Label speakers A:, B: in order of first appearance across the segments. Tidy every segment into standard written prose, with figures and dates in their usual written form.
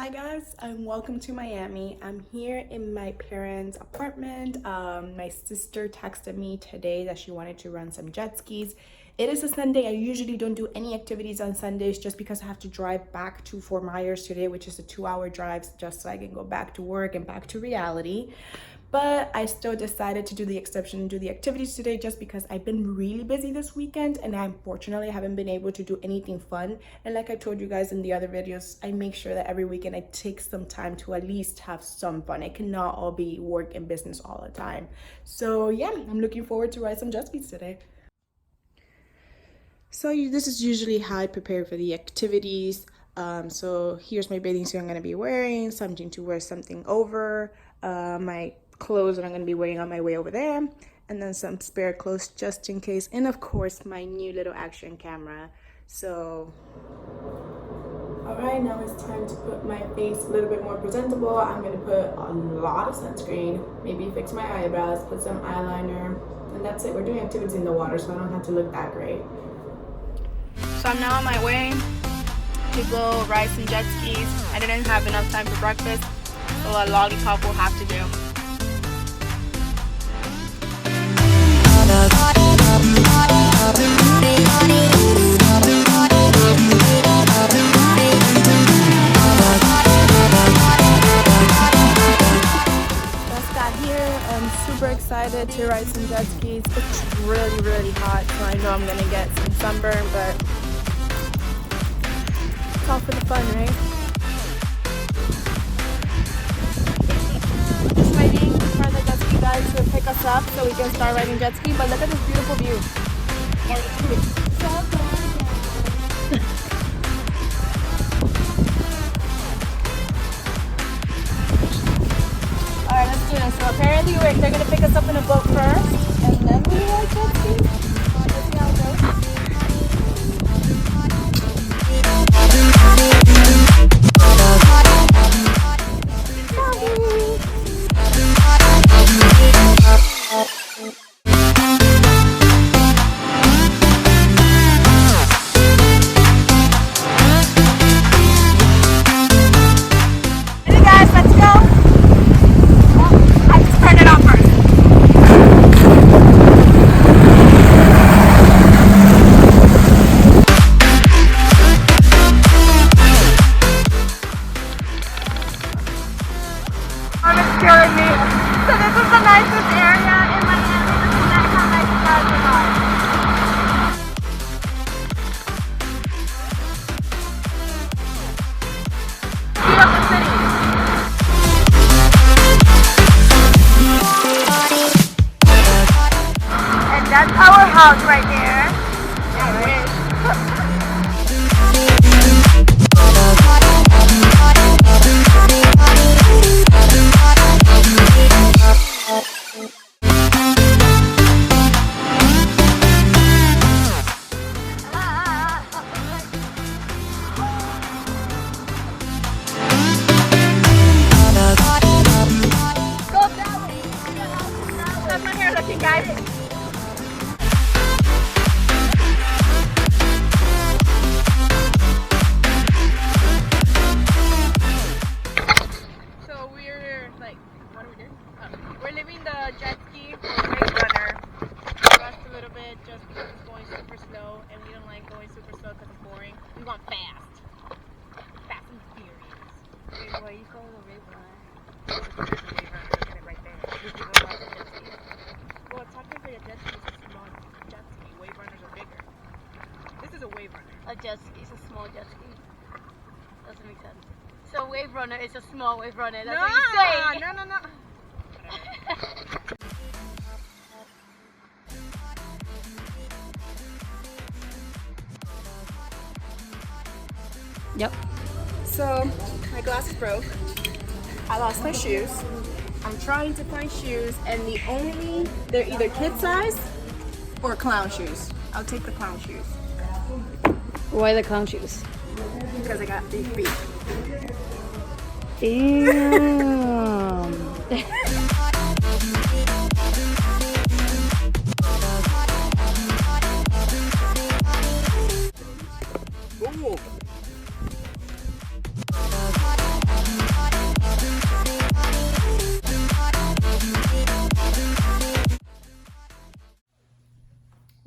A: Hi guys, and welcome to Miami. I'm here in my parents' apartment. My sister texted me today that she wanted to run some jet skis. It is a Sunday. I usually don't do any activities on Sundays just because I have to drive back to Fort Myers today, which is a 2-hour drive, just so I can go back to work and back to reality. But I still decided to do the exception and do the activities today just because I've been really busy this weekend and I unfortunately haven't been able to do anything fun. And like I told you guys in the other videos, I make sure that every weekend I take some time to at least have some fun. It cannot all be work and business all the time. So yeah, I'm looking forward to ride some jet skis today. So this is usually how I prepare for the activities. So here's my bathing suit I'm going to be wearing, something to wear something over, my clothes that I'm going to be wearing on my way over there, and then some spare clothes just in case, and of course my new little action camera. So alright, now it's time to put my face a little bit more presentable. I'm going to put a lot of sunscreen, maybe fix my eyebrows, put some eyeliner, and that's it. We're doing activities in the water, so I don't have to look that great. So I'm now on my way to go ride some jet skis. I didn't have enough time for breakfast, so a lollipop will have to do. Just got here. I'm super excited to ride some jet skis. It's really hot, so I know I'm gonna get some sunburn, but it's all for the fun, right? Just waiting for the jet ski guys to pick us up so we can start riding jet ski, but look at this beautiful view. Alright, let's do this. So apparently they're going to pick us up in a boat first, and then we ride jet skis. Let's see how it goes. That's our house right there. Go down. That's my hair looking, guys. We're leaving the jet ski for Wave Runner. Rest a little bit just because it's going super slow, and we don't like going super slow because it's boring. We want fast. Fast and furious. Wait, why are you calling a Wave Runner? There's a Wave Runner. Look at it right there. Did you go watch a jet ski? Well, technically a jet ski is a small jet ski. Wave Runners are bigger. This is a Wave Runner. A jet ski is a small jet ski. Doesn't make sense. So Wave Runner is a small Wave Runner. That's what you say. No. Yep. So my glasses broke. I lost my shoes. I'm trying to find shoes, and they're either kid size or clown shoes. I'll take the clown shoes.
B: Why the clown shoes?
A: Because I got big feet.
B: Damn.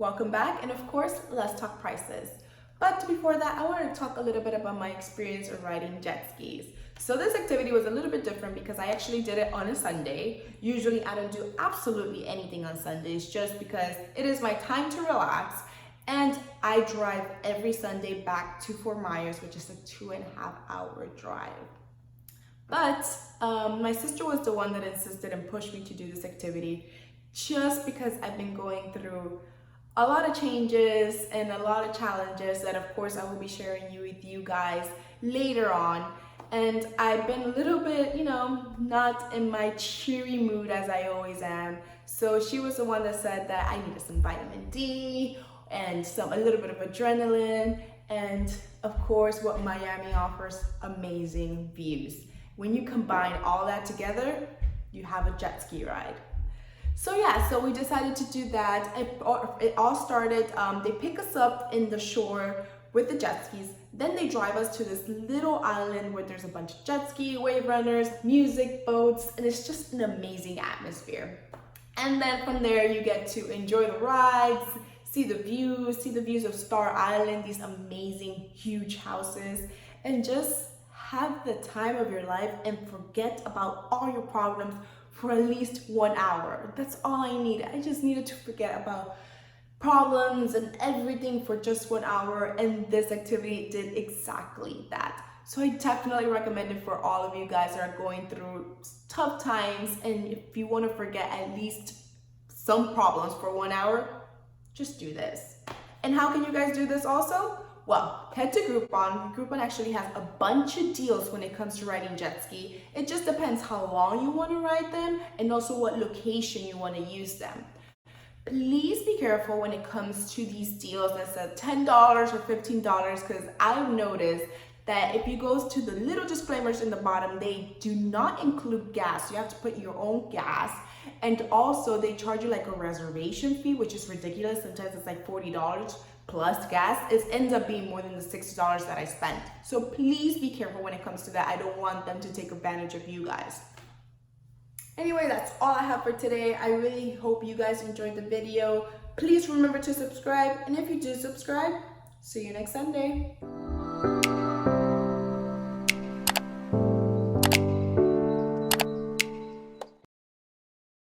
A: Welcome back, and of course, let's talk prices. But before that, I want to talk a little bit about my experience of riding jet skis. So this activity was a little bit different because I actually did it on a Sunday. Usually I don't do absolutely anything on Sundays just because it is my time to relax, and I drive every Sunday back to Fort Myers, which is a 2.5-hour drive. But my sister was the one that insisted and pushed me to do this activity just because I've been going through a lot of changes and a lot of challenges that of course I will be sharing with you guys later on. And I've been a little bit, not in my cheery mood as I always am. So she was the one that said that I needed some vitamin D and a little bit of adrenaline. And of course, what Miami offers, amazing views. When you combine all that together, you have a jet ski ride. So yeah, so we decided to do that. It all started, they pick us up in the shore with the jet skis. Then they drive us to this little island where there's a bunch of jet ski, wave runners, music, boats, and it's just an amazing atmosphere. And then from there, you get to enjoy the rides, see the views of Star Island, these amazing, huge houses, and just have the time of your life and forget about all your problems for at least 1 hour. That's all I needed. I just needed to forget about problems and everything for just 1 hour, and this activity did exactly that. So I definitely recommend it for all of you guys that are going through tough times, and if you want to forget at least some problems for 1 hour, just do this. And how can you guys do this also? Well, head to Groupon. Groupon actually has a bunch of deals when it comes to riding jet ski. It just depends how long you want to ride them and also what location you want to use them. Please be careful when it comes to these deals that said $10 or $15, because I've noticed that if you go to the little disclaimers in the bottom, they do not include gas. You have to put your own gas. And also they charge you like a reservation fee, which is ridiculous. Sometimes it's like $40 plus gas. It ends up being more than the $60 that I spent. So please be careful when it comes to that. I don't want them to take advantage of you guys. Anyway, that's all I have for today. I really hope you guys enjoyed the video. Please remember to subscribe. And if you do subscribe, see you next Sunday.